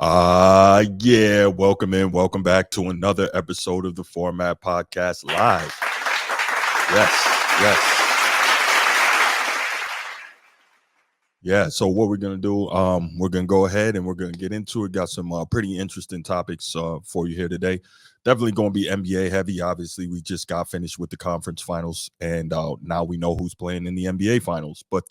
Yeah, welcome back to another episode of the Format Podcast Live. Yes. Yeah, so what we're gonna do, we're gonna go ahead and we're gonna get into it. Got some pretty interesting topics for you here today. Definitely gonna be NBA heavy. Obviously, we just got finished with the conference finals, and now we know who's playing in the NBA finals. But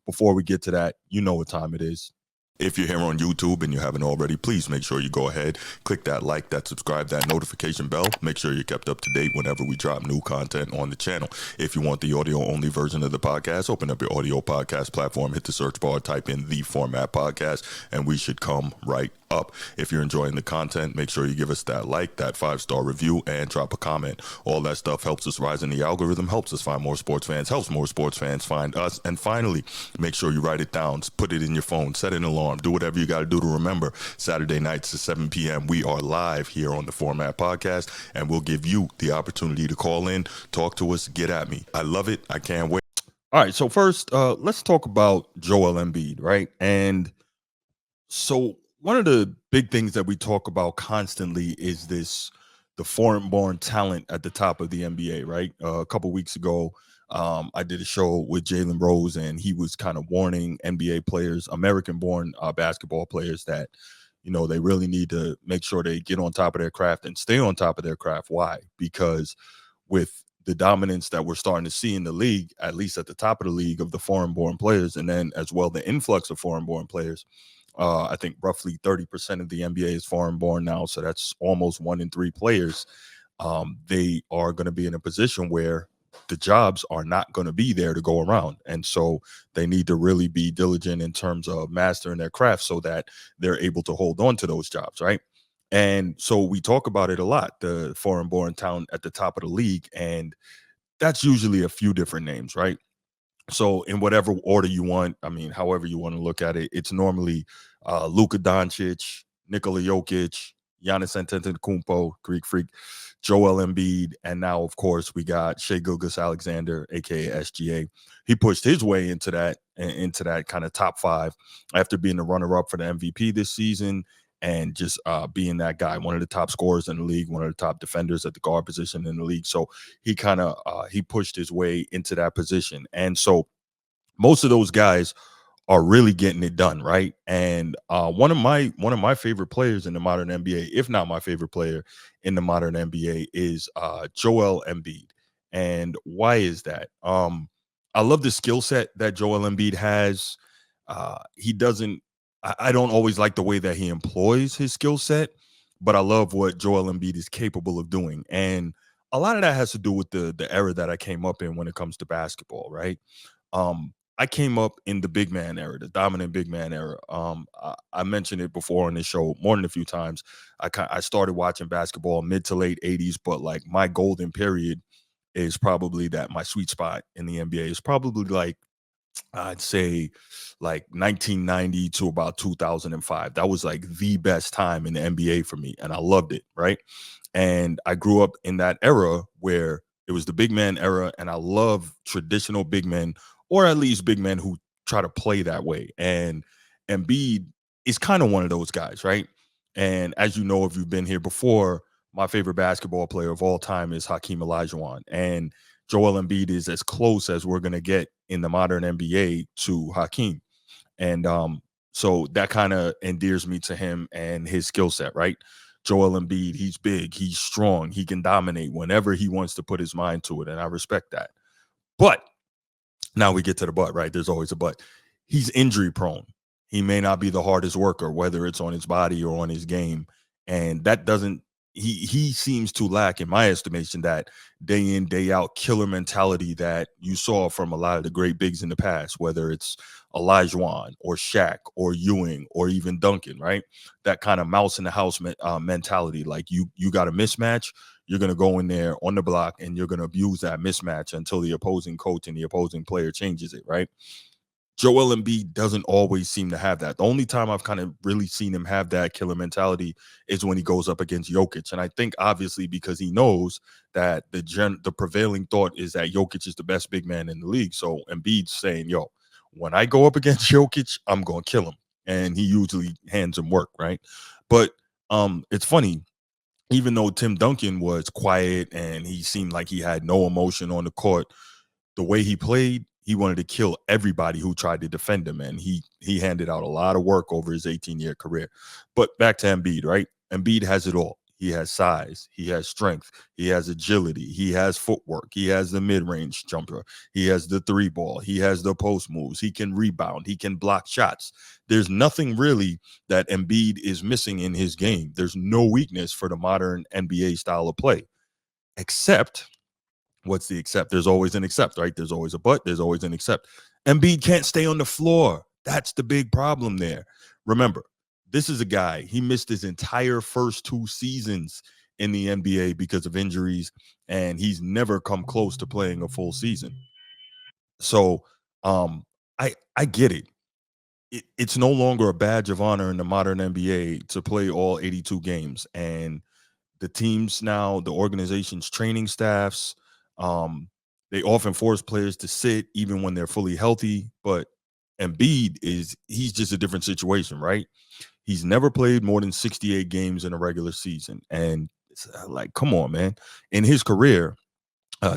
before we get to that, you know what time it is. If you're here on YouTube and you haven't already, please make sure you go ahead, click that like, that subscribe, that notification bell. Make sure you're kept up to date whenever we drop new content on the channel. If you want the audio-only version of the podcast, open up your audio podcast platform, hit the search bar, type in the Format Podcast, and we should come right up. If you're enjoying the content, make sure you give us that like, that 5-star review, and drop a comment. All that stuff helps us rise in the algorithm, helps us find more sports fans, helps more sports fans find us. And finally, make sure you write it down, put it in your phone, set an alarm, do whatever you got to do to remember. Saturday nights at 7 p.m. we are live here on the Format Podcast, and we'll give you the opportunity to call in, talk to us, get at me. I love it. I can't wait. All right, so first, let's talk about Joel Embiid, right? And so one of the big things that we talk about constantly is the foreign-born talent at the top of the NBA, right? A couple weeks ago, I did a show with Jalen Rose, and he was kind of warning NBA players, American-born basketball players, that they really need to make sure they get on top of their craft and stay on top of their craft. Why? Because with the dominance that we're starting to see in the league, at least at the top of the league, of the foreign-born players, and then as well the influx of foreign-born players. I think roughly 30% of the NBA is foreign born now. So that's almost 1 in 3 players. They are going to be in a position where the jobs are not going to be there to go around. And so they need to really be diligent in terms of mastering their craft so that they're able to hold on to those jobs, right? And so we talk about it a lot, the foreign born talent at the top of the league. And that's usually a few different names, right? So in whatever order you want, I mean, however you want to look at it, it's normally Luka Doncic, Nikola Jokic, Giannis Antetokounmpo, Greek Freak, Joel Embiid, and now of course we got Shai Gilgeous-Alexander, aka SGA. He pushed his way into that kind of top 5 after being the runner-up for the MVP this season, and just being that guy, one of the top scorers in the league, one of the top defenders at the guard position in the league. So he pushed his way into that position. And so most of those guys are really getting it done, right? And one of my favorite players in the modern NBA, if not my favorite player in the modern NBA, is Joel Embiid. And why is that? I love the skill set that Joel Embiid has. He doesn't. I don't always like the way that he employs his skill set, but I love what Joel Embiid is capable of doing. And a lot of that has to do with the era that I came up in when it comes to basketball, right? I came up in the big man era, the dominant big man era. I mentioned it before on this show more than a few times. I started watching basketball mid to late 80s, but like my golden period is probably that my sweet spot in the NBA is probably like, I'd say, like 1990 to about 2005. That was like the best time in the NBA for me, and I loved it, right? And I grew up in that era where it was the big man era, and I love traditional big men, or at least big men who try to play that way. And Embiid is kind of one of those guys, right? And as you know, if you've been here before, my favorite basketball player of all time is Hakeem Olajuwon, and Joel Embiid is as close as we're going to get in the modern NBA to Hakeem. And so that kind of endears me to him and his skill set, right? Joel Embiid, he's big, he's strong, he can dominate whenever he wants to put his mind to it. And I respect that. But now we get to the but, right? There's always a but. He's injury prone. He may not be the hardest worker, whether it's on his body or on his game. And that doesn't, he seems to lack, in my estimation, that day in, day out killer mentality that you saw from a lot of the great bigs in the past, whether it's Olajuwon or Shaq or Ewing or even Duncan, right? That kind of mouse in the house mentality. Like you got a mismatch, you're going to go in there on the block and you're going to abuse that mismatch until the opposing coach and the opposing player changes it, right? Joel Embiid doesn't always seem to have that. The only time I've kind of really seen him have that killer mentality is when he goes up against Jokic. And I think obviously because he knows that the prevailing thought is that Jokic is the best big man in the league. So Embiid's saying, yo, when I go up against Jokic, I'm going to kill him. and he usually hands him work, right? But it's funny, even though Tim Duncan was quiet and he seemed like he had no emotion on the court, the way he played, he wanted to kill everybody who tried to defend him, and he handed out a lot of work over his 18-year career. But back to Embiid, right? Embiid has it all. He has size, he has strength, he has agility, he has footwork, he has the mid-range jumper, he has the three ball, he has the post moves, he can rebound, he can block shots. There's nothing really that Embiid is missing in his game. There's no weakness for the modern NBA style of play, except what's the except? There's always an except, right? There's always a but, there's always an except. Embiid can't stay on the floor. That's the big problem there. Remember, this is a guy, he missed his entire first 2 seasons in the NBA because of injuries, and he's never come close to playing a full season. So I get it. It's no longer a badge of honor in the modern NBA to play all 82 games. And the teams now, the organization's training staffs, um, they often force players to sit even when they're fully healthy. But Embiid he's just a different situation, right? He's never played more than 68 games in a regular season. And it's like, come on, man. In his career,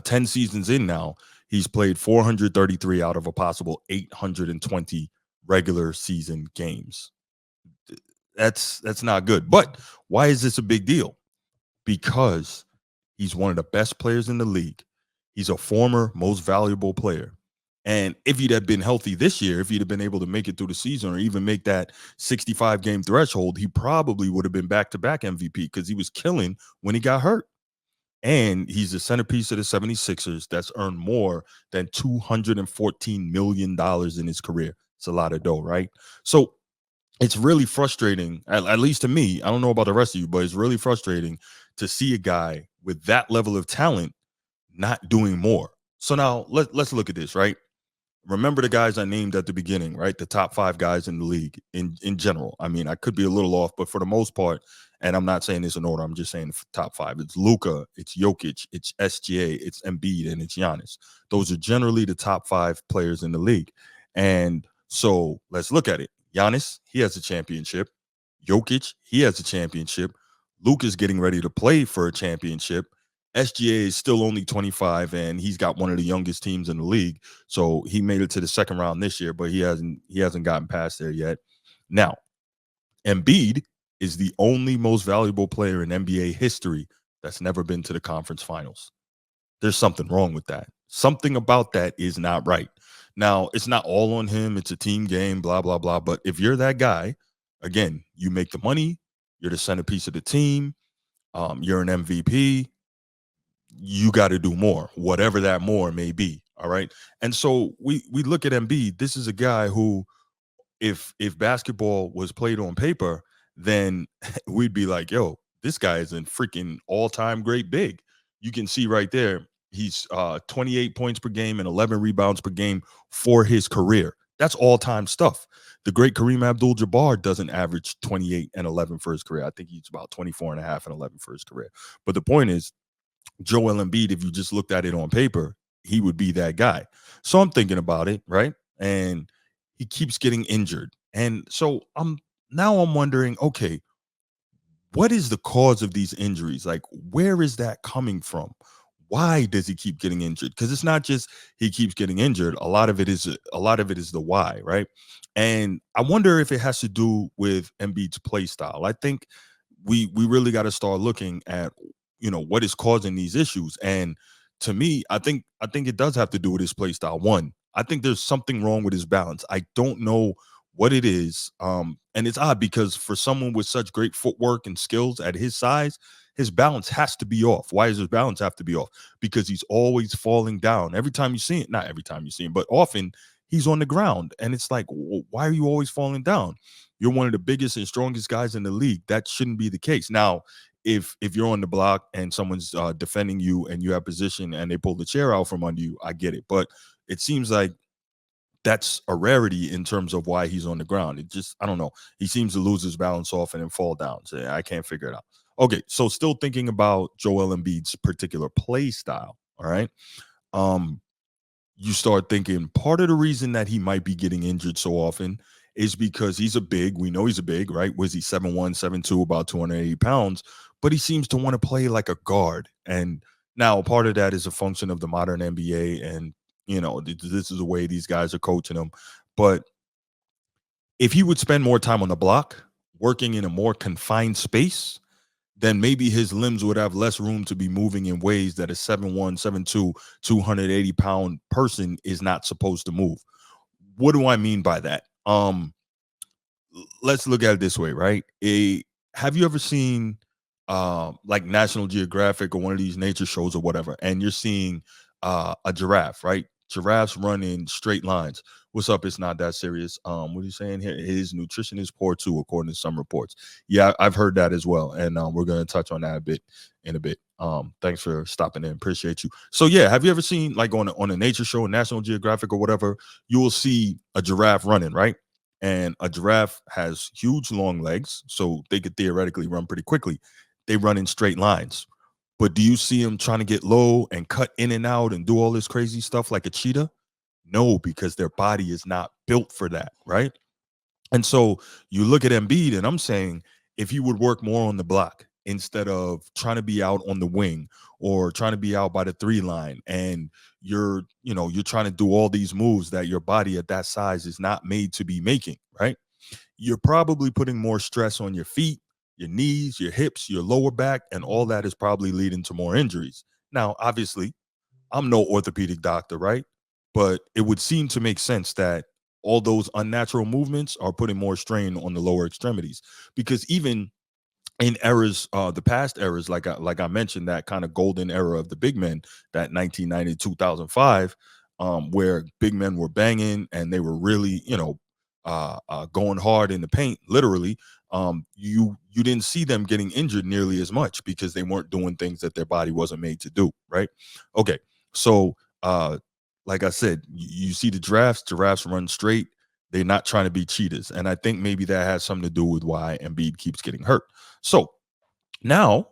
10 seasons in now, he's played 433 out of a possible 820 regular season games. That's not good. But why is this a big deal? Because he's one of the best players in the league. He's a former most valuable player. And if he'd have been healthy this year, if he'd have been able to make it through the season or even make that 65 game threshold, he probably would have been back to back MVP because he was killing when he got hurt. And he's the centerpiece of the 76ers that's earned more than $214 million in his career. It's a lot of dough, right? So it's really frustrating, at least to me. I don't know about the rest of you, but it's really frustrating to see a guy with that level of talent not doing more. So now let's look at this, right? Remember the guys I named at the beginning, right? The top 5 guys in the league in general. I mean, I could be a little off, but for the most part, and I'm not saying this in order, I'm just saying the top 5. It's Luka, it's Jokic, it's SGA, it's Embiid, and it's Giannis. Those are generally the top 5 players in the league. And so let's look at it. Giannis, he has a championship. Jokic, he has a championship. Luka's getting ready to play for a championship. SGA is still only 25, and he's got one of the youngest teams in the league. So he made it to the second round this year, but he hasn't gotten past there yet. Now, Embiid is the only most valuable player in NBA history that's never been to the conference finals. There's something wrong with that. Something about that is not right. Now, it's not all on him. It's a team game, blah, blah, blah. But if you're that guy, again, you make the money, you're the centerpiece of the team, you're an MVP, you got to do more, whatever that more may be. All right. And so we look at Embiid. This is a guy who, if basketball was played on paper, then we'd be like, yo, this guy is a freaking all-time great big. You can see right there, he's 28 points per game and 11 rebounds per game for his career. That's all-time stuff. The great Kareem Abdul-Jabbar doesn't average 28 and 11 for his career. I think he's about 24 and a half and 11 for his career. But the point is, Joel Embiid, if you just looked at it on paper, he would be that guy. So I'm thinking about it, right? And he keeps getting injured. And so I'm wondering, okay, what is the cause of these injuries? Like, where is that coming from? Why does he keep getting injured? Because it's not just he keeps getting injured. A lot of it is the why, right? And I wonder if it has to do with Embiid's play style. I think we really got to start looking at what is causing these issues. And to me, I think it does have to do with his play style. One, I think there's something wrong with his balance. I don't know what it is. And it's odd because for someone with such great footwork and skills at his size, his balance has to be off. Why does his balance have to be off? Because he's always falling down. Every time you see it, not every time you see him, but often he's on the ground. And it's like, why are you always falling down? You're one of the biggest and strongest guys in the league. That shouldn't be the case. Now, if you're on the block and someone's defending you and you have position and they pull the chair out from under you, I get it. But it seems like that's a rarity in terms of why he's on the ground. It just, I don't know. He seems to lose his balance off and then fall down. So I can't figure it out. Okay, so still thinking about Joel Embiid's particular play style. All right. Um, you start thinking part of the reason that he might be getting injured so often is because he's a big, we know he's a big, right? Was he 7'1", 7'2", about 280 pounds, but he seems to want to play like a guard. And now part of that is a function of the modern NBA, and this is the way these guys are coaching him. But if he would spend more time on the block, working in a more confined space, then maybe his limbs would have less room to be moving in ways that a 7'1", 7'2", 280-pound person is not supposed to move. What do I mean by that? Let's look at it this way, right? Have you ever seen like National Geographic or one of these nature shows or whatever, and you're seeing a giraffe, right? Giraffes run in straight lines. What's up? It's not that serious. What are you saying here? His nutrition is poor too, according to some reports. Yeah, I've heard that as well, and we're going to touch on that a bit in a bit. Thanks for stopping in. Appreciate you. So yeah, have you ever seen like on a nature show, National Geographic or whatever? You will see a giraffe running, right? And a giraffe has huge long legs, so they could theoretically run pretty quickly. They run in straight lines. But do you see them trying to get low and cut in and out and do all this crazy stuff like a cheetah? No, because their body is not built for that, right? And so you look at Embiid, and I'm saying if you would work more on the block instead of trying to be out on the wing or trying to be out by the 3 line, and you're trying to do all these moves that your body at that size is not made to be making, right? You're probably putting more stress on your feet, your knees, your hips, your lower back, and all that is probably leading to more injuries. Now, obviously, I'm no orthopedic doctor, right? But it would seem to make sense that all those unnatural movements are putting more strain on the lower extremities, because even in eras, the past eras, like I mentioned, that kind of golden era of the big men, that 1990 2005, where big men were banging and they were really, going hard in the paint, literally. You didn't see them getting injured nearly as much because they weren't doing things that their body wasn't made to do, right? Okay, so like I said, you see the giraffes run straight. They're not trying to be cheetahs, and I think maybe that has something to do with why Embiid keeps getting hurt. So now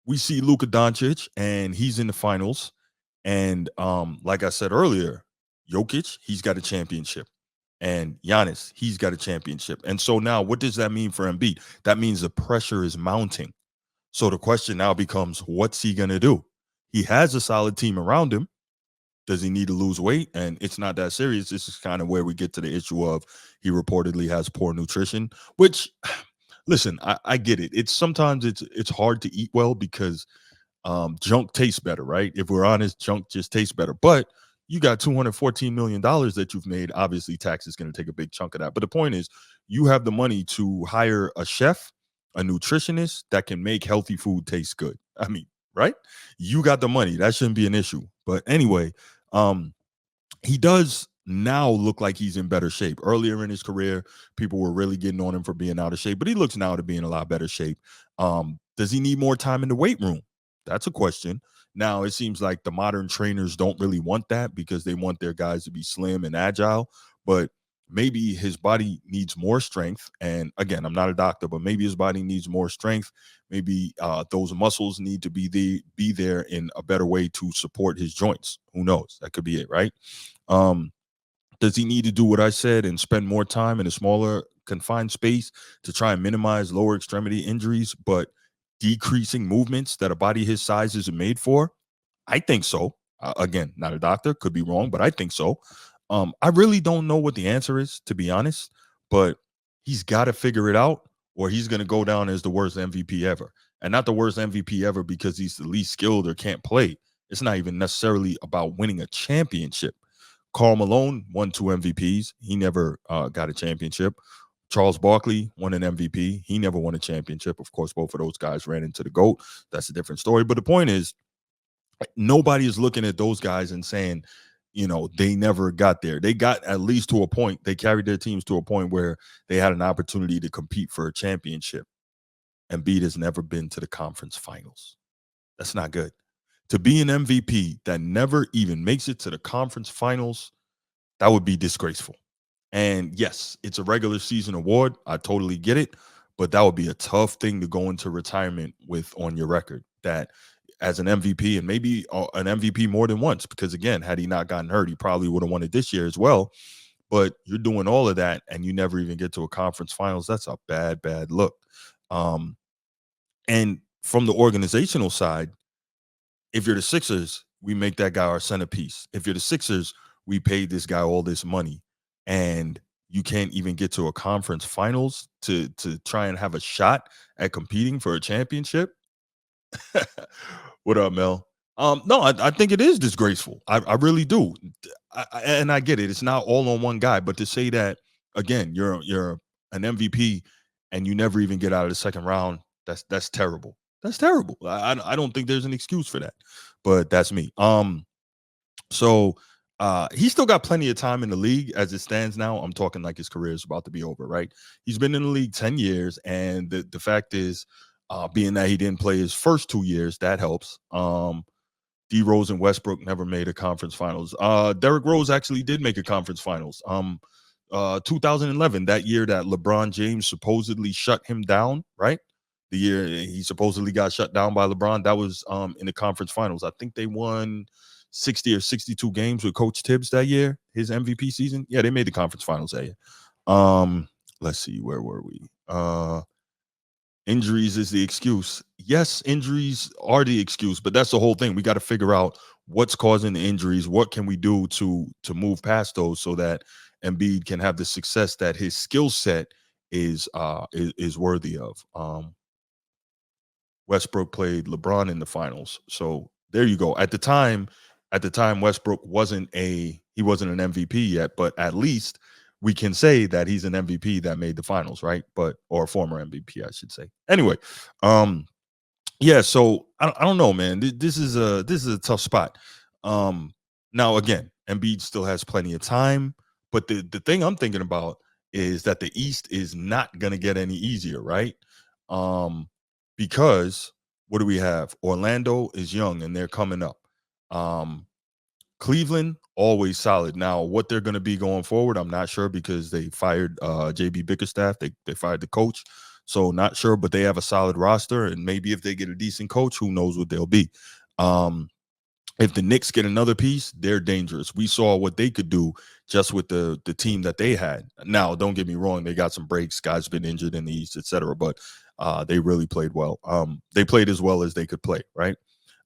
we see Luka Doncic, and he's in the finals. And like I said earlier, Jokic, he's got a championship. And Giannis, he's got a championship. And so now what does that mean for Embiid? That means the pressure is mounting. So the question now becomes, what's he going to do? He has a solid team around him. Does he need to lose weight? And it's not that serious. This is kind of where we get to the issue of he reportedly has poor nutrition, which listen, I get it. It's hard to eat well because junk tastes better, right? If we're honest, junk just tastes better. But you got $214 million that you've made. Obviously, tax is going to take a big chunk of that. But the point is, you have the money to hire a chef, a nutritionist that can make healthy food taste good. I mean, right? You got the money. That shouldn't be an issue. But anyway, um, he does now look like he's in better shape. Earlier in his career, people were really getting on him for being out of shape, but he looks now to be in a lot better shape. Does he need more time in the weight room? That's a question. Now, it seems like the modern trainers don't really want that because they want their guys to be slim and agile, but maybe his body needs more strength. And again, I'm not a doctor, but maybe his body needs more strength. Maybe those muscles need to be there in a better way to support his joints. Who knows? That could be it, right? Um, does he need to do what I said and spend more time in a smaller confined space to try and minimize lower extremity injuries, but decreasing movements that a body his size isn't made for? I think so. Again, not a doctor, could be wrong, but I think so. I really don't know what the answer is, to be honest, but he's got to figure it out, or he's going to go down as the worst MVP ever. And not the worst MVP ever because he's the least skilled or can't play. It's not even necessarily about winning a championship. Karl Malone won 2 MVPs. He never got a championship. Charles Barkley won an MVP. He never won a championship. Of course, both of those guys ran into the GOAT. That's a different story. But the point is, nobody is looking at those guys and saying, they never got there. They got at least to a point. They carried their teams to a point where they had an opportunity to compete for a championship. Embiid has never been to the conference finals. That's not good. To be an MVP that never even makes it to the conference finals, that would be disgraceful. And yes, it's a regular season award. I totally get it. But that would be a tough thing to go into retirement with on your record. That as an MVP, and maybe an MVP more than once, because again, had he not gotten hurt, he probably would have won it this year as well. But you're doing all of that and you never even get to a conference finals. That's a bad, bad look. Um, and from the organizational side, if you're the Sixers, we make that guy our centerpiece. If you're the Sixers, we paid this guy all this money, and you can't even get to a conference finals to try and have a shot at competing for a championship. What up, Mel? No, I think it is disgraceful. I really do. And I get it. It's not all on one guy, but to say that again, you're an MVP and you never even get out of the second round, that's terrible. That's terrible. I don't think there's an excuse for that. But that's me. So he's still got plenty of time in the league as it stands now. I'm talking like his career is about to be over, right? He's been in the league 10 years, and the fact is, being that he didn't play his first 2 years, that helps. D Rose and Westbrook never made a conference finals. Derrick Rose actually did make a conference finals. 2011, that year that LeBron James supposedly shut him down, right? The year he supposedly got shut down by LeBron, that was in the conference finals. I think they won 60 or 62 games with Coach Tibbs that year, his MVP season. Yeah, they made the conference finals that year. Let's see, where were we? Injuries is the excuse. Yes, injuries are the excuse, but that's the whole thing. We got to figure out what's causing the injuries. What can we do to move past those so that Embiid can have the success that his skill set is worthy of. Westbrook played LeBron in the finals, so there you go. At the time, Westbrook wasn't an MVP yet, but at least we can say that he's an MVP that made the finals, right? But or a former MVP, I should say. Anyway, um, yeah. So I don't know, man. This is a tough spot. Um, Now again, Embiid still has plenty of time, but the thing I'm thinking about is that the East is not going to get any easier, right? Um, because what do we have? Orlando is young and they're coming up. Um, Cleveland always solid. Now, what they're going to be going forward, I'm not sure because they fired JB Bickerstaff. They fired the coach, so not sure. But they have a solid roster, and maybe if they get a decent coach, who knows what they'll be. Um, if the Knicks get another piece, they're dangerous. We saw what they could do just with the team that they had. Now, don't get me wrong; they got some breaks. Guys been injured in the East, etc. But they really played well. They played as well as they could play, right?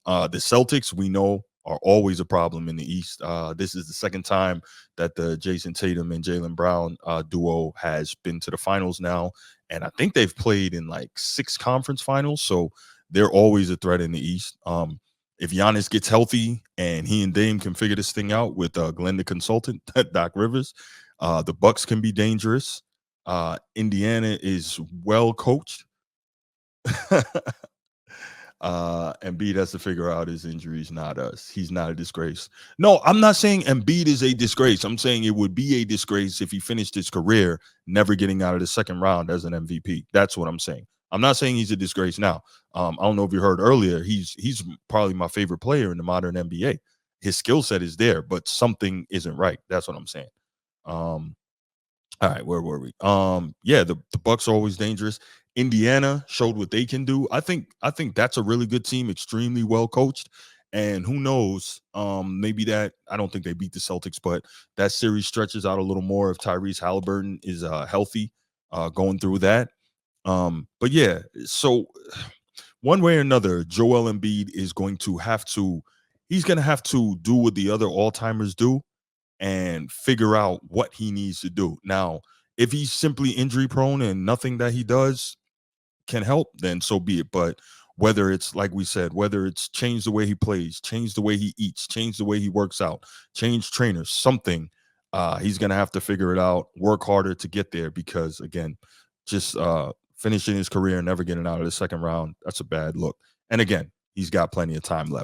The Celtics, we know, are always a problem in the East. This is the second time that the Jason Tatum and Jalen Brown duo has been to the finals now. And I think they've played in like 6 conference finals. So they're always a threat in the East. If Giannis gets healthy and he and Dame can figure this thing out with Glenn the consultant, Doc Rivers, the Bucks can be dangerous. Indiana is well coached. Embiid has to figure out his injuries, not us. He's not a disgrace. No, I'm not saying Embiid is a disgrace. I'm saying it would be a disgrace if he finished his career never getting out of the second round as an MVP. That's what I'm saying. I'm not saying he's a disgrace now. I don't know if you heard earlier. He's probably my favorite player in the modern NBA. His skill set is there, but something isn't right. That's what I'm saying. Um, all right, where were we? Yeah, the Bucks are always dangerous. Indiana showed what they can do. I think that's a really good team, extremely well coached. And who knows? Maybe that I don't think they beat the Celtics, but that series stretches out a little more if Tyrese Halliburton is healthy, going through that. But yeah, so one way or another, Joel Embiid is going to have to. He's going to have to do what the other all timers do and figure out what he needs to do. Now, if he's simply injury prone and nothing that he does can help, then so be it. But whether it's like we said, whether it's change the way he plays, change the way he eats, change the way he works out, change trainers, something, he's gonna have to figure it out, work harder to get there because again, just finishing his career and never getting out of the second round, that's a bad look. And again, he's got plenty of time left.